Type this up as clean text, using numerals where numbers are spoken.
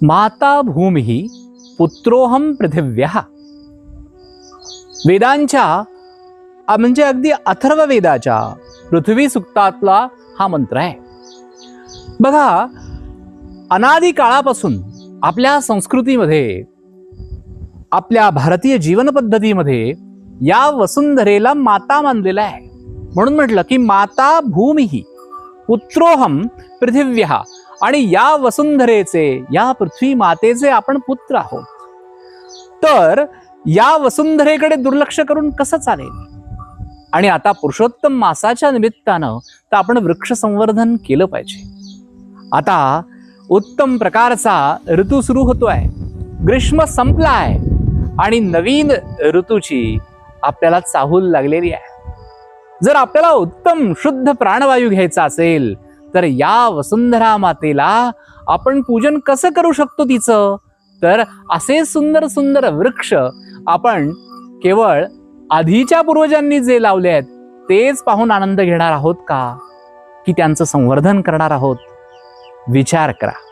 माता भूमी पुत्रोहम पृथिव्यः. वेदांच्या म्हणजे अगदी अथर्व वेदाच्या पृथ्वी सुक्तातला हा मंत्र आहे. बघा, अनादी काळापासून आपल्या संस्कृतीमध्ये, आपल्या भारतीय जीवन पद्धतीमध्ये या वसुंधरेला माता मानलेला आहे. म्हणून म्हटलं की माता भूमी पुत्रोहम पृथिव्यः. आणि या वसुंधरेचे, या पृथ्वी मातेचे आपण पुत्र आहोत. तर या वसुंधरेकडे दुर्लक्ष करून कसं चालेल? आणि आता पुरुषोत्तम मासाच्या निमित्तानं तर आपण वृक्ष संवर्धन केलं पाहिजे. आता उत्तम प्रकारचा ऋतू सुरू होतोय, ग्रीष्म संपलाय आणि नवीन ऋतूची आपल्याला चाहूल लागलेली आहे. जर आपल्याला उत्तम शुद्ध प्राणवायू घ्यायचा असेल तर या वसुंधरा मातेला आपण पूजन कसं करू शकतो तिचं? तर असे सुंदर सुंदर वृक्ष आपण केवळ आधीच्या पूर्वजांनी जे लावले आहेत तेच पाहून आनंद घेणार आहोत का, की त्यांचं संवर्धन करणार आहोत? विचार करा.